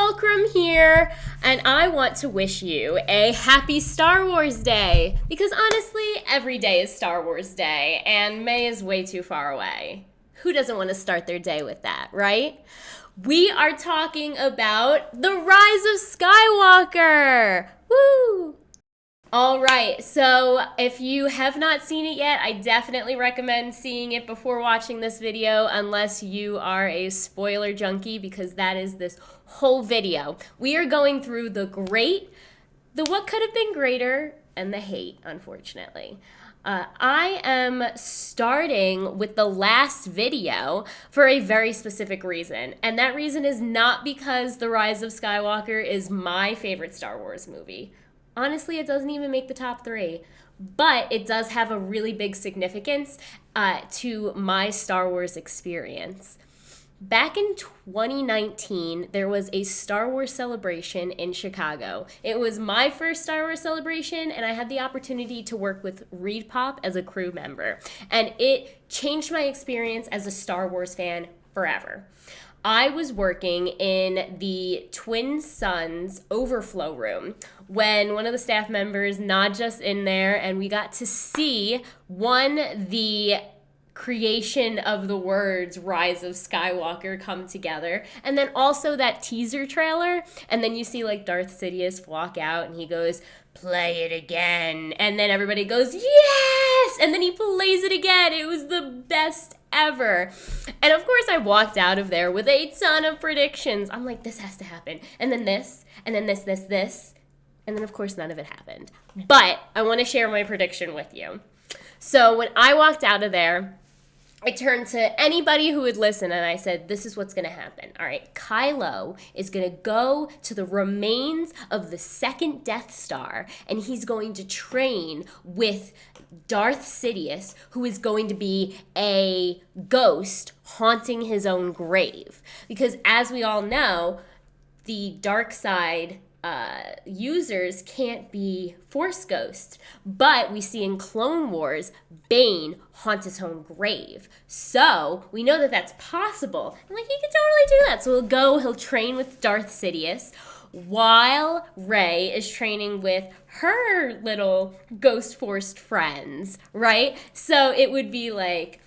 Fulcrum here, and I want to wish you a happy Star Wars Day, because honestly, every day is Star Wars Day, and May is way too far away. Who doesn't want to start their day with that, right? We are talking about The Rise of Skywalker! Woo! All right, so if you have not seen it yet, I definitely recommend seeing it before watching this video, unless you are a spoiler junkie, because that is this whole video. We are going through the great, the what could have been greater, and the hate, unfortunately. I am starting with the last video for a very specific reason, and that reason is not because The Rise of Skywalker is my favorite Star Wars movie. Honestly, it doesn't even make the top 3, but it does have a really big significance to my Star Wars experience. Back in 2019, there was a Star Wars celebration in Chicago. It was my first Star Wars celebration, and I had the opportunity to work with Reed Pop as a crew member. And it changed my experience as a Star Wars fan forever. I was working in the Twin Suns overflow room when one of the staff members nudged us in there, and we got to see the creation of the words Rise of Skywalker come together, and then also that teaser trailer, and then you see like Darth Sidious walk out and he goes, "Play it again," and then everybody goes, "Yes!" and then he plays it again. It was the best ever. And of course I walked out of there with a ton of predictions. I'm like, this has to happen, and then this, and then this, and then of course none of it happened. But I want to share my prediction with you. So when I walked out of there, I turned to anybody who would listen and I said, this is what's going to happen. All right, Kylo is going to go to the remains of the second Death Star, and he's going to train with Darth Sidious, who is going to be a ghost haunting his own grave. Because as we all know, the dark side users can't be Force ghosts, but we see in Clone Wars Bane haunt his own grave, so we know that that's possible. And like, he can totally do that. So he'll train with Darth Sidious while Rey is training with her little ghost forced friends, right? So it would be like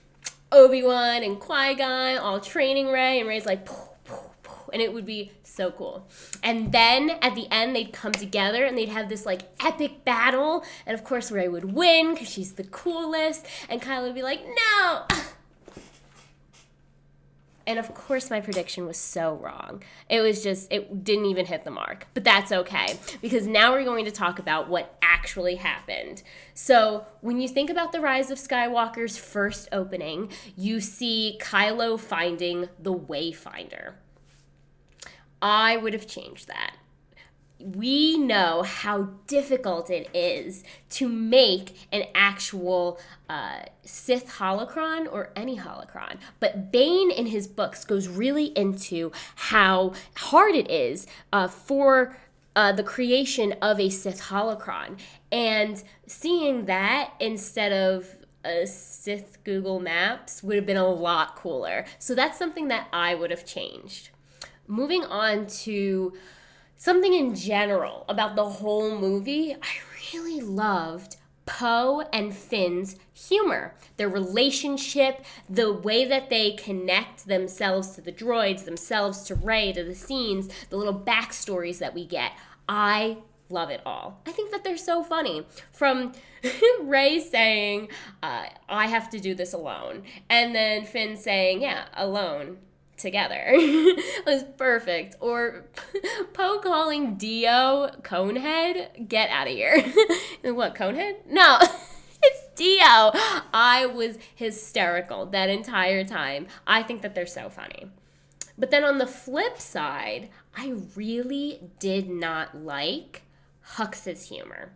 Obi-Wan and Qui-Gon all training Rey, and Rey's like poof, poof, poof, and it would be so cool. And then at the end, they'd come together and they'd have this like epic battle. And of course, Rey would win because she's the coolest. And Kylo would be like, no. And of course, my prediction was so wrong. It didn't even hit the mark. But that's okay, because now we're going to talk about what actually happened. So when you think about The Rise of Skywalker's first opening, you see Kylo finding the Wayfinder. I would have changed that. We know how difficult it is to make an actual Sith holocron or any holocron. But Bane in his books goes really into how hard it is for the creation of a Sith holocron. And seeing that instead of a Sith Google Maps would have been a lot cooler. So that's something that I would have changed. Moving on to something in general about the whole movie, I really loved Poe and Finn's humor, their relationship, the way that they connect themselves to the droids, themselves to Rey, to the scenes, the little backstories that we get. I love it all. I think that they're so funny. From Rey saying, I have to do this alone, and then Finn saying, yeah, alone. Together. It was perfect. Or Poe calling Dio Conehead. Get out of here. What, Conehead? No, it's Dio. I was hysterical that entire time. I think that they're so funny. But then on the flip side, I really did not like Hux's humor.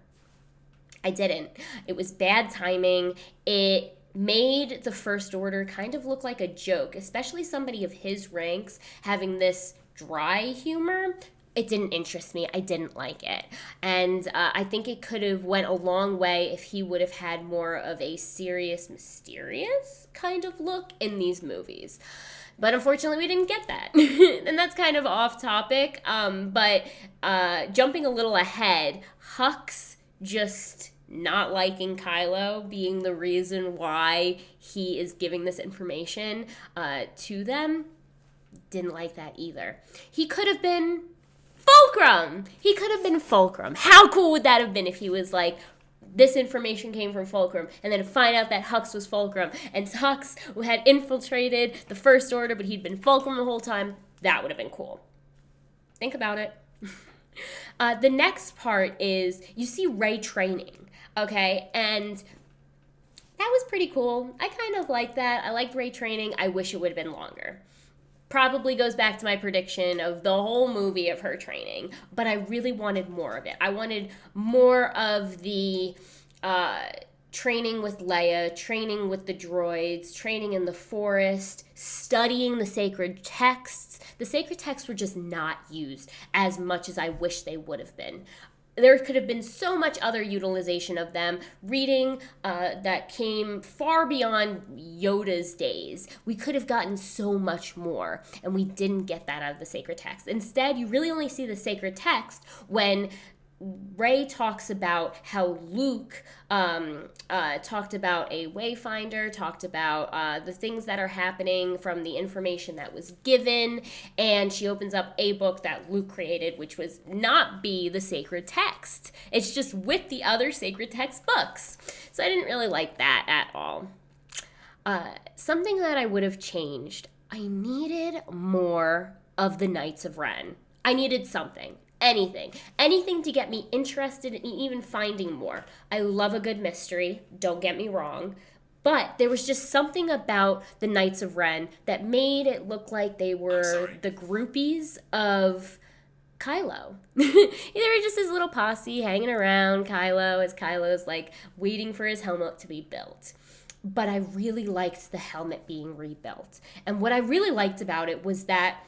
I didn't. It was bad timing. It made the First Order kind of look like a joke, especially somebody of his ranks having this dry humor. It didn't interest me. I didn't like it. And I think it could have went a long way if he would have had more of a serious, mysterious kind of look in these movies. But unfortunately, we didn't get that. And that's kind of off topic. But jumping a little ahead, Hux just not liking Kylo being the reason why he is giving this information to them, didn't like that either. He could have been Fulcrum. He could have been Fulcrum. How cool would that have been if he was like, this information came from Fulcrum, and then to find out that Hux was Fulcrum, and Hux had infiltrated the First Order, but he'd been Fulcrum the whole time? That would have been cool. Think about it. The next part is you see Rey training, okay? And that was pretty cool. I kind of liked that. I liked Rey training. I wish it would have been longer. Probably goes back to my prediction of the whole movie of her training, but I really wanted more of it. I wanted more of the training with Leia, training with the droids, training in the forest, studying the sacred texts. The sacred texts were just not used as much as I wish they would have been. There could have been so much other utilization of them. Reading that came far beyond Yoda's days. We could have gotten so much more, and we didn't get that out of the sacred text. Instead, you really only see the sacred text when Rey talks about how Luke talked about a wayfinder, talked about the things that are happening from the information that was given, and she opens up a book that Luke created, which was not be the sacred text. It's just with the other sacred text books. So I didn't really like that at all. Something that I would have changed, I needed more of the Knights of Ren. I needed something. Anything to get me interested in even finding more. I love a good mystery, don't get me wrong, but there was just something about the Knights of Ren that made it look like they were the groupies of Kylo. They were just his little posse hanging around Kylo as Kylo's like waiting for his helmet to be built. But I really liked the helmet being rebuilt. And what I really liked about it was that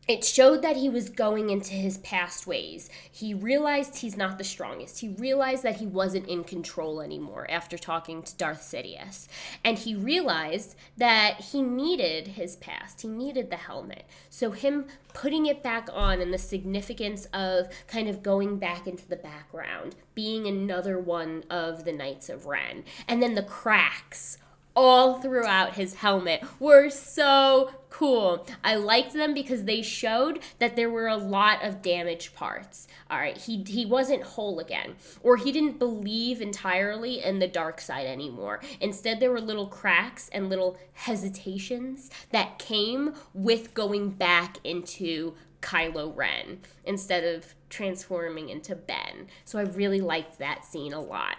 it showed that he was going into his past ways. He realized he's not the strongest. He realized that he wasn't in control anymore after talking to Darth Sidious. And he realized that he needed his past. He needed the helmet. So him putting it back on and the significance of kind of going back into the background, being another one of the Knights of Ren. And then the cracks all throughout his helmet were so cool. I liked them because they showed that there were a lot of damaged parts. All right, he wasn't whole again, or he didn't believe entirely in the dark side anymore. Instead, there were little cracks and little hesitations that came with going back into Kylo Ren instead of transforming into Ben. So I really liked that scene a lot.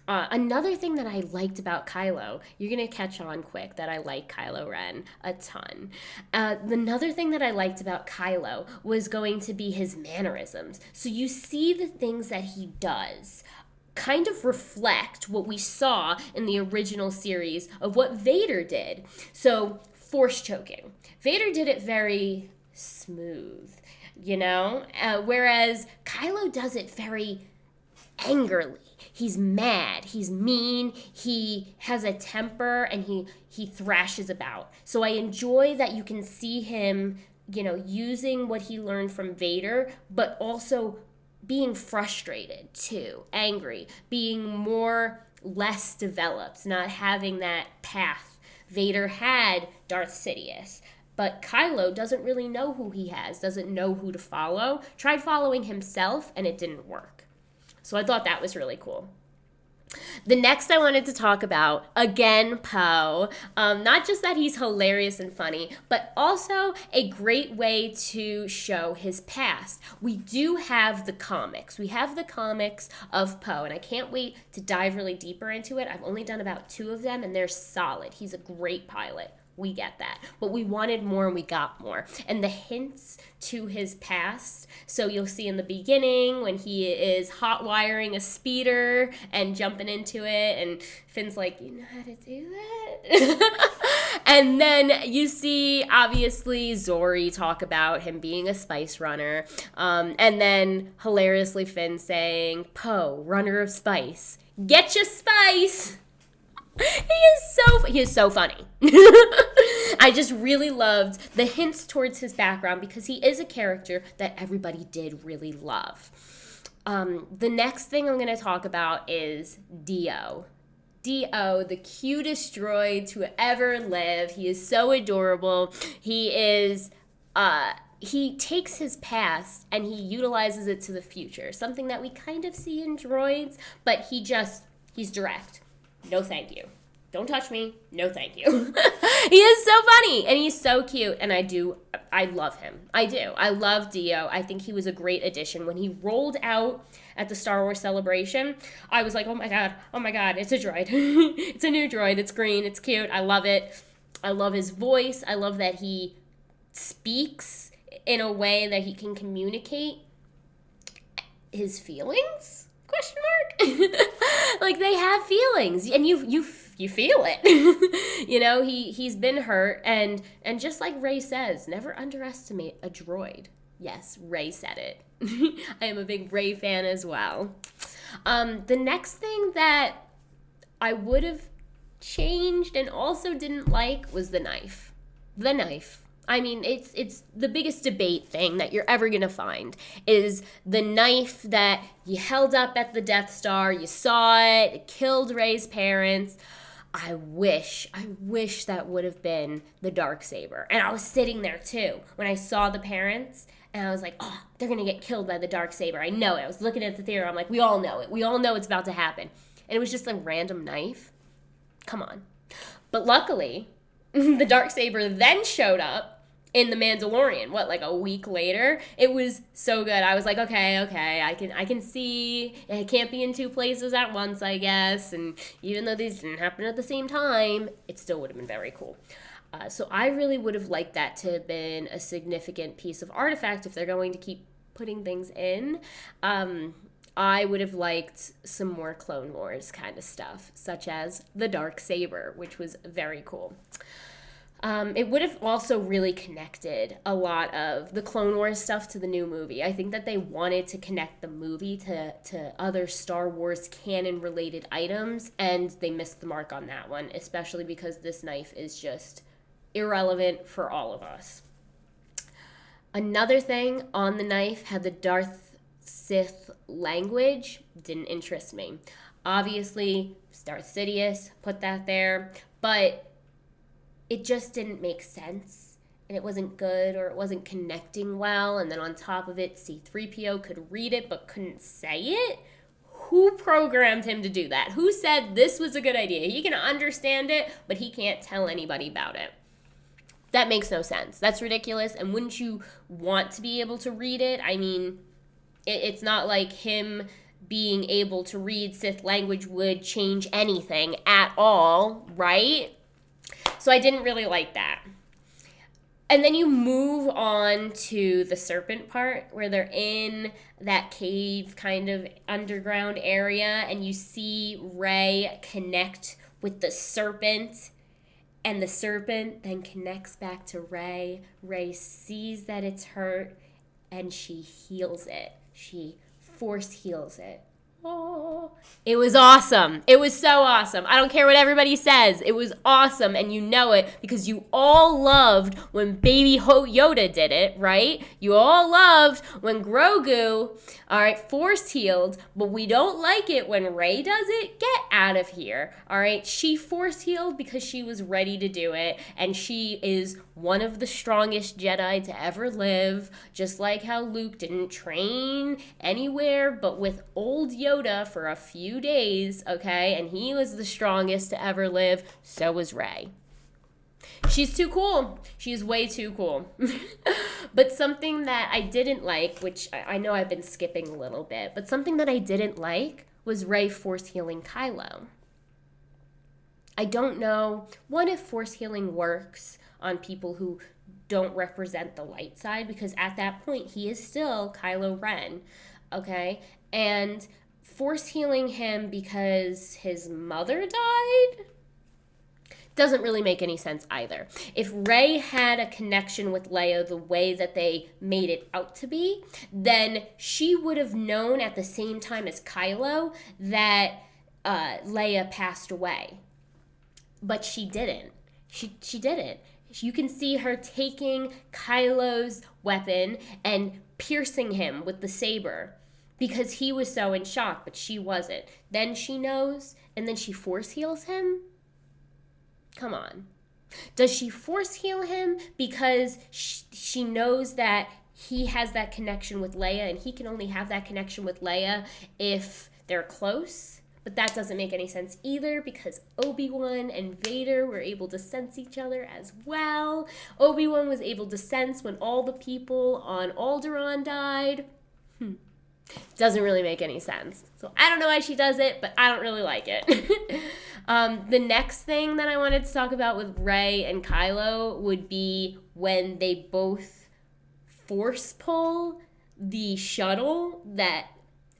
Another thing that I liked about Kylo, you're going to catch on quick that I like Kylo Ren a ton. Another thing that I liked about Kylo was going to be his mannerisms. So you see the things that he does kind of reflect what we saw in the original series of what Vader did. So force choking. Vader did it very smooth, you know? Whereas Kylo does it very angrily. He's mad, he's mean, he has a temper, and he thrashes about. So I enjoy that you can see him, you know, using what he learned from Vader, but also being frustrated too, angry, being less developed, not having that path. Vader had Darth Sidious, but Kylo doesn't really know who he has, doesn't know who to follow, tried following himself, and it didn't work. So I thought that was really cool. The next I wanted to talk about, again, Poe. Not just that he's hilarious and funny, but also a great way to show his past. We do have the comics. We have the comics of Poe, and I can't wait to dive really deeper into it. I've only done about 2 of them, and they're solid. He's a great pilot. We get that. But we wanted more and we got more. And the hints to his past, so you'll see in the beginning when he is hot wiring a speeder and jumping into it, and Finn's like, you know how to do that? And then you see, obviously, Zori talk about him being a spice runner. And then, hilariously, Finn saying, Poe, runner of spice. Get your spice! He is so funny. I just really loved the hints towards his background because he is a character that everybody did really love. The next thing I'm going to talk about is Dio. Dio, the cutest droid to ever live. He is so adorable. He takes his past and he utilizes it to the future. Something that we kind of see in droids, but he's direct. No thank you. Don't touch me. No thank you. He is so funny and he's so cute and I love him. I do. I love Dio. I think he was a great addition. When he rolled out at the Star Wars Celebration, I was like, oh my god, it's a droid. It's a new droid. It's green. It's cute. I love it. I love his voice. I love that he speaks in a way that he can communicate his feelings? Question mark. Like, they have feelings and you feel it. You know, he's been hurt and just like Rey says, never underestimate a droid. Yes, Rey said it. I am a big Rey fan as well. The next thing that I would have changed and also didn't like was the knife. The knife. I mean, it's the biggest debate thing that you're ever going to find is the knife that you held up at the Death Star. You saw it. It killed Rey's parents. I wish that would have been the Darksaber. And I was sitting there, too, when I saw the parents. And I was like, oh, they're going to get killed by the Darksaber. I know it. I was looking at the theater. I'm like, we all know it. We all know it's about to happen. And it was just a random knife. Come on. But luckily, the Darksaber then showed up in The Mandalorian, like a week later. It was so good. I was like, okay, I can see it can't be in two places at once, I guess. And even though these didn't happen at the same time, it still would have been very cool. So I really would have liked that to have been a significant piece of artifact if they're going to keep putting things in. I would have liked some more Clone Wars kind of stuff, such as the Darksaber, which was very cool. It would have also really connected a lot of the Clone Wars stuff to the new movie. I think that they wanted to connect the movie to other Star Wars canon-related items, and they missed the mark on that one, especially because this knife is just irrelevant for all of us. Another thing on the knife had the Darth Sith language. Didn't interest me. Obviously, Darth Sidious put that there, but it just didn't make sense, and it wasn't good, or it wasn't connecting well, and then on top of it, C-3PO could read it but couldn't say it? Who programmed him to do that? Who said this was a good idea? He can understand it, but he can't tell anybody about it. That makes no sense. That's ridiculous, and wouldn't you want to be able to read it? I mean, it's not like him being able to read Sith language would change anything at all, right? So I didn't really like that. And then you move on to the serpent part where they're in that cave kind of underground area and you see Rey connect with the serpent and the serpent then connects back to Rey. Rey sees that it's hurt and she heals it. She force heals it. Oh, it was awesome. It was so awesome. I don't care what everybody says. It was awesome, and you know it because you all loved when Baby Yoda did it, right? You all loved when Grogu, all right, force healed, but we don't like it when Rey does it. Get out of here, all right? She force healed because she was ready to do it, and she is one of the strongest Jedi to ever live, just like how Luke didn't train anywhere but with old Yoda for a few days, okay? And he was the strongest to ever live. So was Rey. She's too cool. She's way too cool. But something that I didn't like, which I know I've been skipping a little bit, but something that I didn't like was Rey force healing Kylo. I don't know, one, if force healing works on people who don't represent the light side, because at that point, he is still Kylo Ren, okay? And force healing him because his mother died doesn't really make any sense either. If Rey had a connection with Leia the way that they made it out to be, then she would have known at the same time as Kylo that Leia passed away. but she didn't. She didn't. You can see her taking Kylo's weapon and piercing him with the saber because he was so in shock, but she wasn't. Then she knows, and then she force heals him? Come on. Does she force heal him because she knows that he has that connection with Leia, and he can only have that connection with Leia if they're close? But that doesn't make any sense either because Obi-Wan and Vader were able to sense each other as well. Obi-Wan was able to sense when all the people on Alderaan died. Doesn't really make any sense. So I don't know why she does it, but I don't really like it. The next thing that I wanted to talk about with Rey and Kylo would be when they both force pull the shuttle that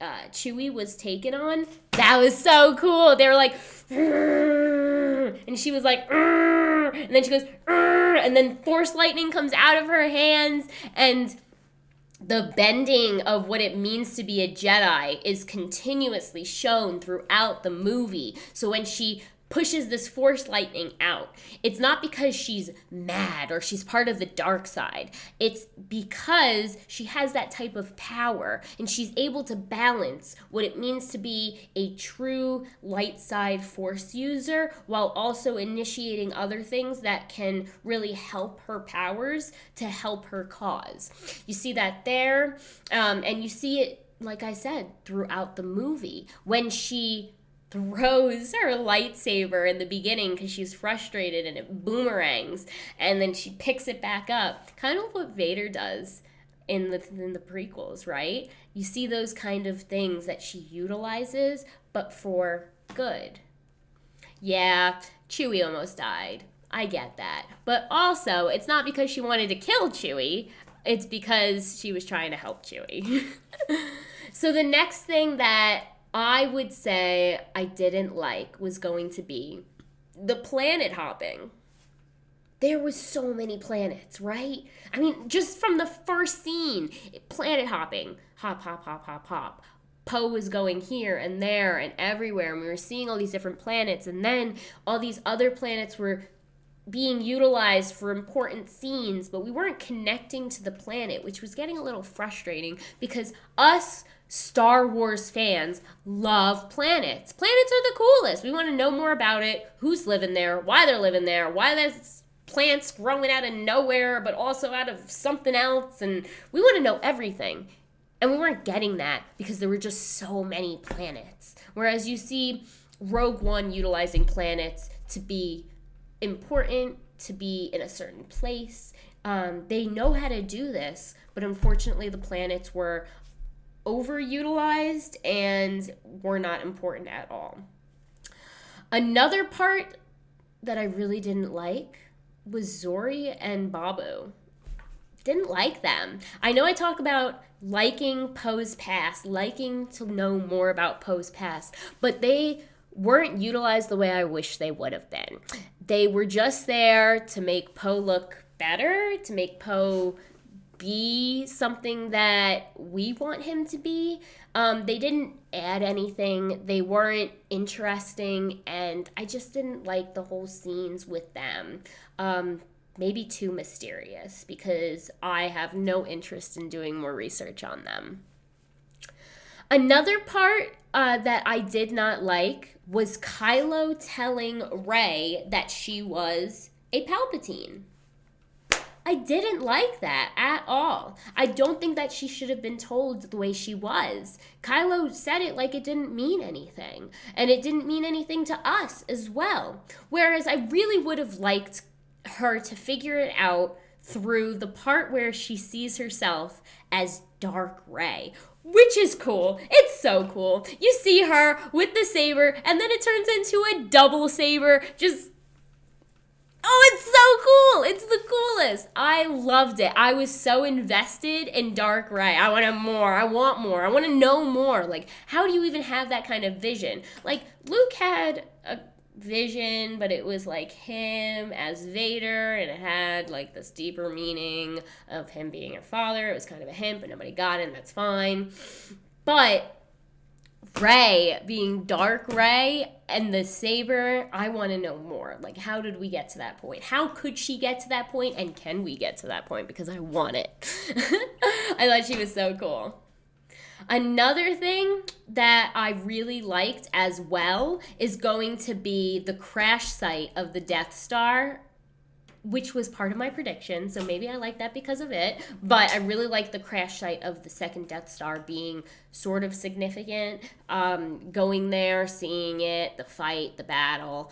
Chewie was taken on. That was so cool. They were like, and she was like, and then she goes, and then force lightning comes out of her hands, and the bending of what it means to be a Jedi is continuously shown throughout the movie. So when she pushes this force lightning out, it's not because she's mad or she's part of the dark side. It's because she has that type of power and she's able to balance what it means to be a true light side force user while also initiating other things that can really help her powers to help her cause. You see that there, and you see it, like I said, throughout the movie when she throws her lightsaber in the beginning because she's frustrated and it boomerangs, and then she picks it back up, kind of what Vader does in the prequels, right? You see those kind of things that she utilizes, but for good. Yeah, Chewie almost died. I get that. But also, it's not because she wanted to kill Chewie. It's because she was trying to help Chewie. So the next thing that I would say I didn't like was going to be the planet hopping. There was so many planets, right? I mean, just from the first scene, planet hopping. Hop, hop, hop, hop, hop. Poe was going here and there and everywhere, and we were seeing all these different planets, and then all these other planets were being utilized for important scenes, but we weren't connecting to the planet, which was getting a little frustrating because us Star Wars fans love planets. Planets are the coolest. We want to know more about it, who's living there, why they're living there, why there's plants growing out of nowhere, but also out of something else, and we want to know everything. And we weren't getting that because there were just so many planets. Whereas you see Rogue One utilizing planets to be important, to be in a certain place. They know how to do this, but unfortunately the planets were overutilized and were not important at all. Another part that I really didn't like was Zoe and Boba. Didn't like them. I know I talk about liking Poe's past, liking to know more about Poe's past, but they weren't utilized the way I wish they would have been. They were just there to make Poe look better, to make Poe be something that we want him to be. They didn't add anything. They weren't interesting, and I just didn't like the whole scenes with them. Maybe too mysterious because I have no interest in doing more research on them. Another part that I did not like was Kylo telling Rey that she was a Palpatine. I didn't like that at all. I don't think that she should have been told the way she was. Kylo said it like it didn't mean anything, and it didn't mean anything to us as well. Whereas I really would have liked her to figure it out through the part where she sees herself as Dark Rey, which is cool. It's so cool. You see her with the saber, and then it turns into a double saber. Oh, it's so cool. It's the coolest. I loved it. I was so invested in Dark Rey. I wanted more. I want more. I want to know more. Like, how do you even have that kind of vision? Like, Luke had a vision, but it was like him as Vader, and it had like this deeper meaning of him being a father. It was kind of a hint, but nobody got it, and that's fine. But Rey being dark Rey and the saber, I want to know more. Like, how did we get to that point? How could she get to that point? And can we get to that point? Because I want it. I thought she was so cool. Another thing that I really liked as well is going to be the crash site of the Death Star, which was part of my prediction, so maybe I like that because of it. But I really like the crash site of the second Death Star being sort of significant. Going there, seeing it, the fight, the battle.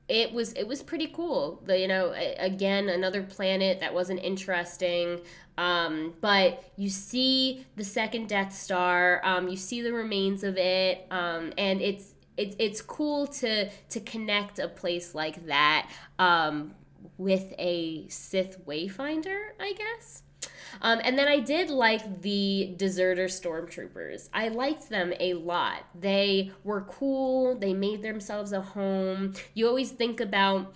It was pretty cool. Again, another planet that wasn't interesting. But you see the second Death Star. You see the remains of it, and it's cool to connect a place like that with a Sith Wayfinder, I guess. And then I did like the deserter stormtroopers. I liked them a lot. They were cool. They made themselves a home. You always think about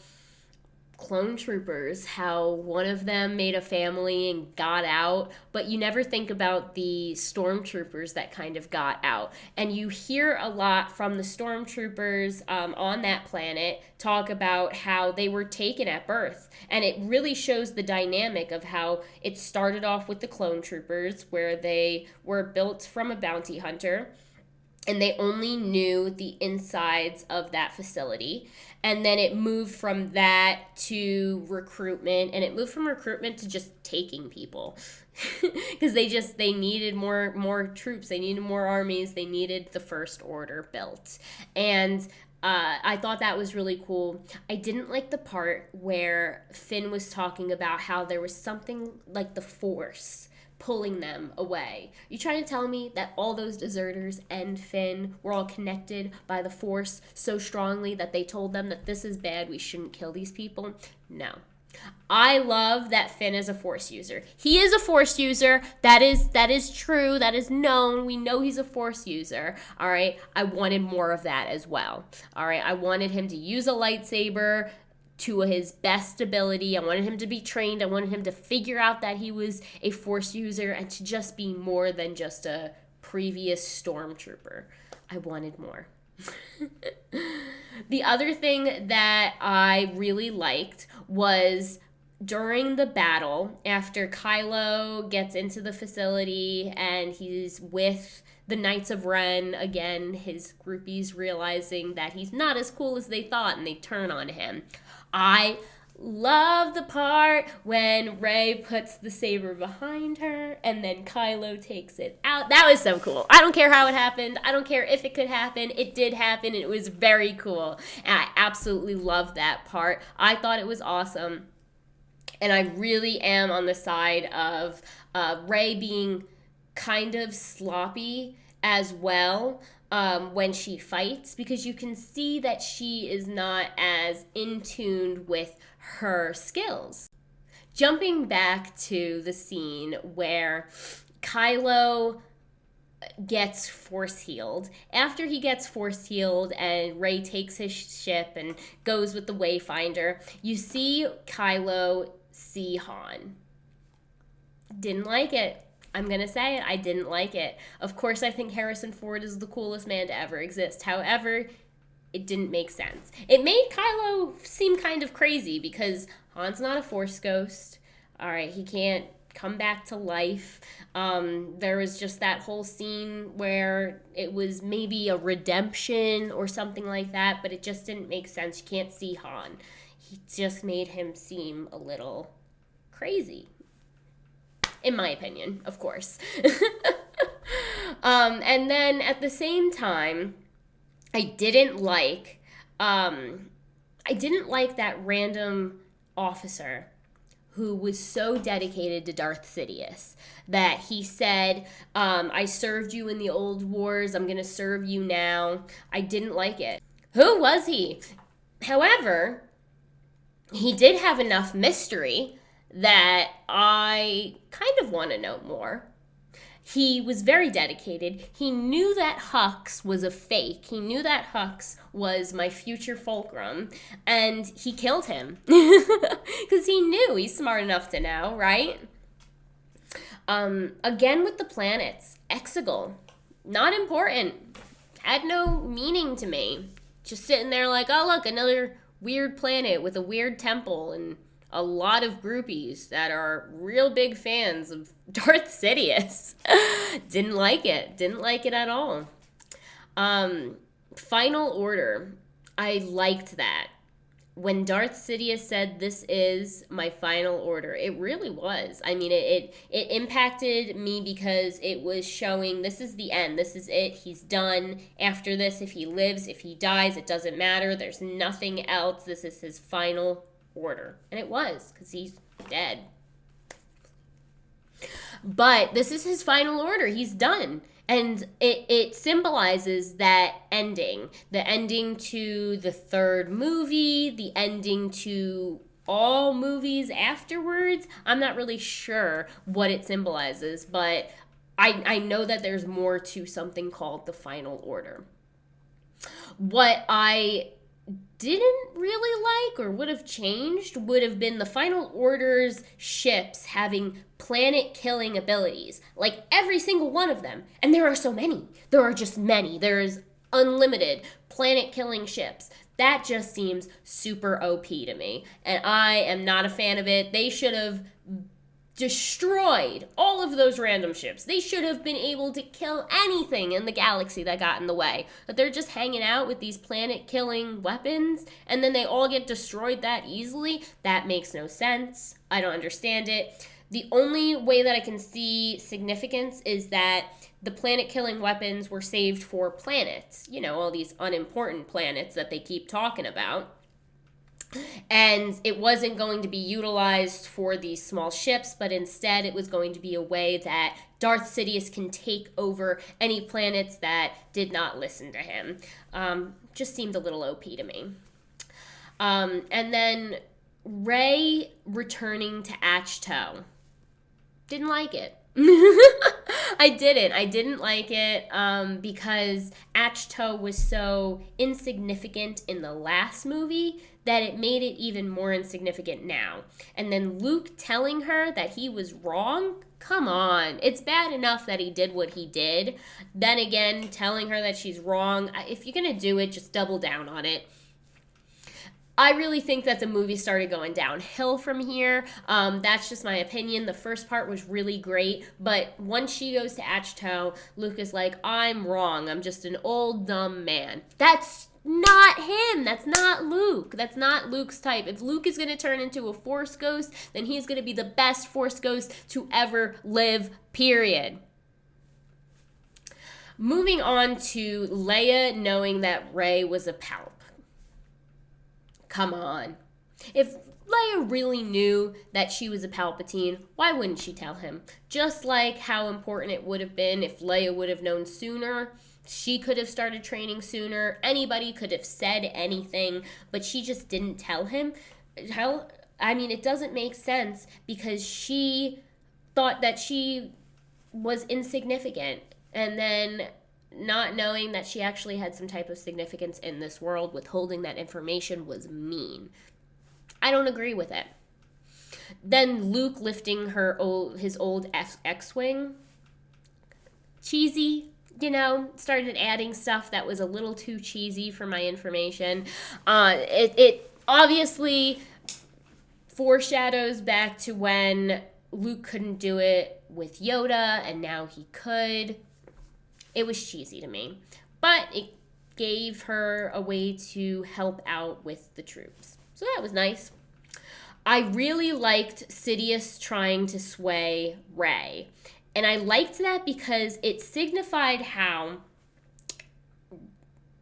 clone troopers, how one of them made a family and got out, but you never think about the stormtroopers that kind of got out. And you hear a lot from the stormtroopers on that planet talk about how they were taken at birth. And it really shows the dynamic of how it started off with the clone troopers, where they were built from a bounty hunter and they only knew the insides of that facility. And then it moved from that to recruitment, and it moved from recruitment to just taking people. Because they needed more troops, they needed more armies, they needed the First Order built. And I thought that was really cool. I didn't like the part where Finn was talking about how there was something like the Force pulling them away. You trying to tell me that all those deserters and Finn were all connected by the Force so strongly that they told them that this is bad, we shouldn't kill these people? No. I love that Finn is a Force user. He is a Force user. That is true. That is known. We know he's a Force user. All right. I wanted more of that as well. All right. I wanted him to use a lightsaber to his best ability. I wanted him to be trained. I wanted him to figure out that he was a Force user and to just be more than just a previous stormtrooper. I wanted more. The other thing that I really liked was during the battle, after Kylo gets into the facility and he's with the Knights of Ren, again, his groupies realizing that he's not as cool as they thought and they turn on him. I love the part when Rey puts the saber behind her and then Kylo takes it out. That was so cool. I don't care how it happened. I don't care if it could happen. It did happen. It was very cool. And I absolutely loved that part. I thought it was awesome. And I really am on the side of Rey being kind of sloppy as well when she fights, because you can see that she is not as in tune with her skills. Jumping back to the scene where Kylo gets force healed. After he gets force healed and Rey takes his ship and goes with the Wayfinder, you see Kylo see Han. Didn't like it. I'm going to say it. I didn't like it. Of course, I think Harrison Ford is the coolest man to ever exist. However, it didn't make sense. It made Kylo seem kind of crazy because Han's not a Force ghost. All right, he can't come back to life. There was just that whole scene where it was maybe a redemption or something like that, but it just didn't make sense. You can't see Han. He just made him seem a little crazy. In my opinion, of course. And then at the same time, I didn't like that random officer who was so dedicated to Darth Sidious that he said, I served you in the old wars, I'm going to serve you now. I didn't like it. Who was he? However, he did have enough mystery that I kind of want to know more. He was very dedicated. He knew that Hux was a fake. He knew that Hux was my future fulcrum, and he killed him. Because he knew. He's smart enough to know, right? Again with the planets. Exegol. not important. Had no meaning to me. Just sitting there like, oh, look, another weird planet with a weird temple and a lot of groupies that are real big fans of Darth Sidious. Didn't like it. Didn't like it at all. Final Order. I liked that. When Darth Sidious said, this is my final order, it really was. I mean, it impacted me because it was showing this is the end. This is it. He's done. After this, if he lives, if he dies, it doesn't matter. There's nothing else. This is his final order. And it was, because he's dead. But this is his final order. He's done. And it symbolizes that ending. The ending to the third movie, the ending to all movies afterwards. I'm not really sure what it symbolizes, but I know that there's more to something called the Final Order. What I didn't really like or would have changed would have been the Final Order's ships having planet-killing abilities. Like, every single one of them. And there are so many. There are just many. There's unlimited planet-killing ships. That just seems super OP to me. And I am not a fan of it. They should have destroyed all of those random ships. They should have been able to kill anything in the galaxy that got in the way. But they're just hanging out with these planet-killing weapons, and then they all get destroyed that easily. That makes no sense. I don't understand it. The only way that I can see significance is that the planet-killing weapons were saved for planets. You know, all these unimportant planets that they keep talking about. And it wasn't going to be utilized for these small ships, but instead it was going to be a way that Darth Sidious can take over any planets that did not listen to him. Just seemed a little OP to me. And then Rey returning to Achto. Didn't like it. I didn't like it because Achto was so insignificant in the last movie that it made it even more insignificant now. And then Luke telling her that he was wrong? Come on. It's bad enough that he did what he did. Then again, telling her that she's wrong. If you're going to do it, just double down on it. I really think that the movie started going downhill from here. That's just my opinion. The first part was really great, but once she goes to Achto, Luke is like, I'm wrong. I'm just an old, dumb man. That's not him. That's not Luke. That's not Luke's type. If Luke is going to turn into a Force ghost, then he's going to be the best Force ghost to ever live, period. Moving on to Leia knowing that Rey was a Palp. Come on. If Leia really knew that she was a Palpatine, why wouldn't she tell him? Just like how important it would have been if Leia would have known sooner. She could have started training sooner. Anybody could have said anything, but she just didn't tell him. It doesn't make sense because she thought that she was insignificant. And then not knowing that she actually had some type of significance in this world, withholding that information was mean. I don't agree with it. Then Luke lifting his old X-Wing. Cheesy, started adding stuff that was a little too cheesy for my information. It obviously foreshadows back to when Luke couldn't do it with Yoda, and now he could. It was cheesy to me, but it gave her a way to help out with the troops. So that was nice. I really liked Sidious trying to sway Rey. And I liked that because it signified how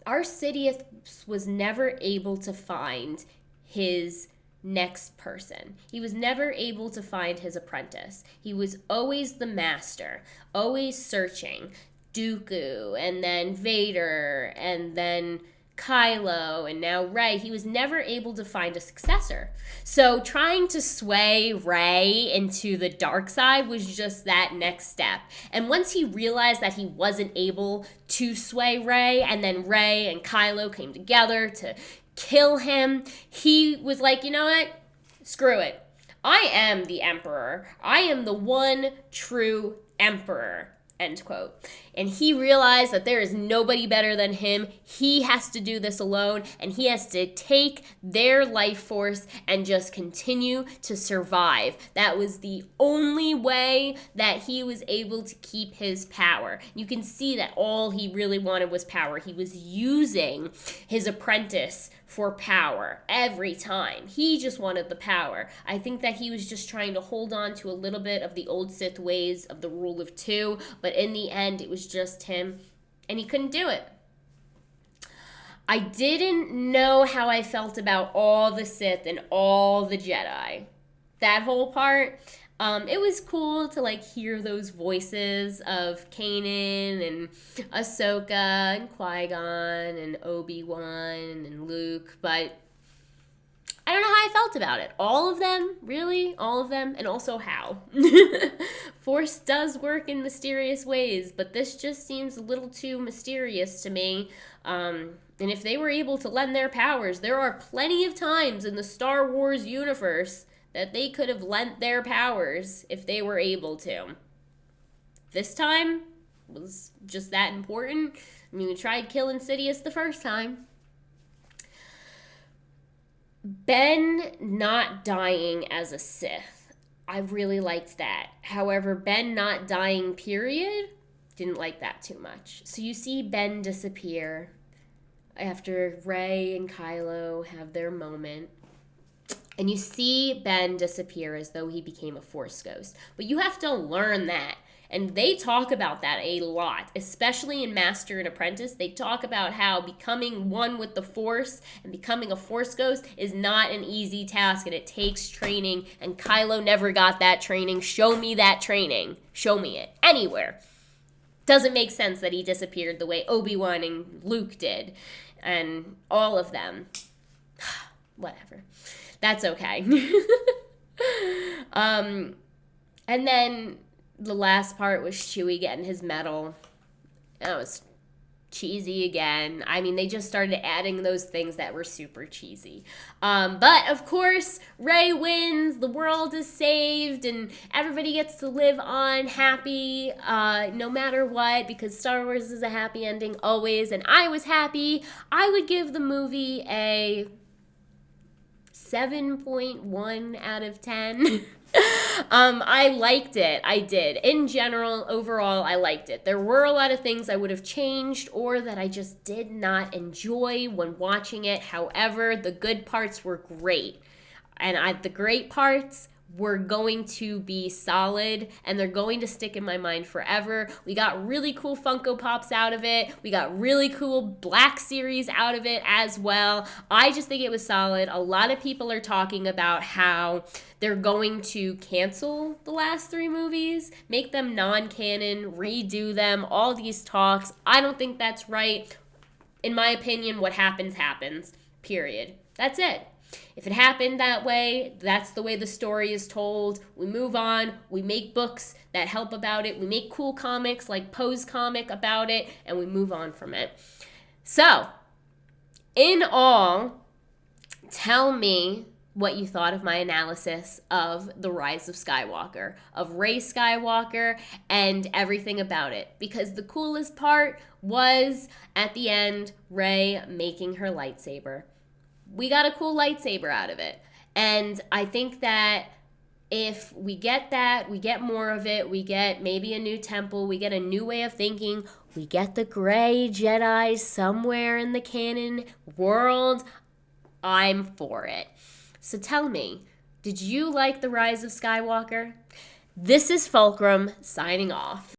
our Sidious was never able to find his next person. He was never able to find his apprentice. He was always the master, always searching. Dooku, and then Vader, and then Kylo, and now Rey. He was never able to find a successor. So trying to sway Rey into the dark side was just that next step. And once he realized that he wasn't able to sway Rey, and then Rey and Kylo came together to kill him, he was like, you know what? Screw it. I am the Emperor. I am the one true Emperor. End quote. And he realized that there is nobody better than him. He has to do this alone, and he has to take their life force and just continue to survive. That was the only way that he was able to keep his power. You can see that all he really wanted was power. He was using his apprentice for power every time. He just wanted the power. I think that he was just trying to hold on to a little bit of the old Sith ways of the rule of two, but in the end, it was just him, and he couldn't do it. I didn't know how I felt about all the Sith and all the Jedi. That whole part, it was cool to like hear those voices of Kanan and Ahsoka and Qui-Gon and Obi-Wan and Luke, but I don't know how I felt about it. All of them, really? All of them? And also how. Force does work in mysterious ways, but this just seems a little too mysterious to me. And if they were able to lend their powers, there are plenty of times in the Star Wars universe that they could have lent their powers if they were able to. This time was just that important. I mean, we tried killing Sidious the first time. Ben not dying as a Sith, I really liked that. However, Ben not dying, period, didn't like that too much. So you see Ben disappear after Rey and Kylo have their moment. And you see Ben disappear as though he became a Force ghost. But you have to learn that. And they talk about that a lot, especially in Master and Apprentice. They talk about how becoming one with the Force and becoming a Force ghost is not an easy task, and it takes training. And Kylo never got that training. Show me that training. Show me it. Anywhere. Doesn't make sense that he disappeared the way Obi-Wan and Luke did. And all of them. Whatever. That's okay. And then the last part was Chewie getting his medal. That was cheesy again. I mean, they just started adding those things that were super cheesy. But, of course, Rey wins. The world is saved. And everybody gets to live on happy no matter what, because Star Wars is a happy ending always. And I was happy. I would give the movie a 7.1 out of 10. I liked it. I did. In general, overall, I liked it. There were a lot of things I would have changed or that I just did not enjoy when watching it. However, the good parts were great. And the great parts were going to be solid, and they're going to stick in my mind forever. We got really cool Funko Pops out of it. We got really cool Black Series out of it as well. I just think it was solid. A lot of people are talking about how they're going to cancel the last 3 movies, make them non-canon, redo them, all these talks. I don't think that's right. In my opinion, what happens, happens. Period. That's it. If it happened that way, that's the way the story is told. We move on. We make books that help about it. We make cool comics like Poe's comic about it, and we move on from it. So, in all, tell me what you thought of my analysis of The Rise of Skywalker, of Rey Skywalker, and everything about it. Because the coolest part was, at the end, Rey making her lightsaber. We got a cool lightsaber out of it. And I think that if we get that, we get more of it, we get maybe a new temple, we get a new way of thinking, we get the gray Jedi somewhere in the canon world, I'm for it. So tell me, did you like The Rise of Skywalker? This is Fulcrum signing off.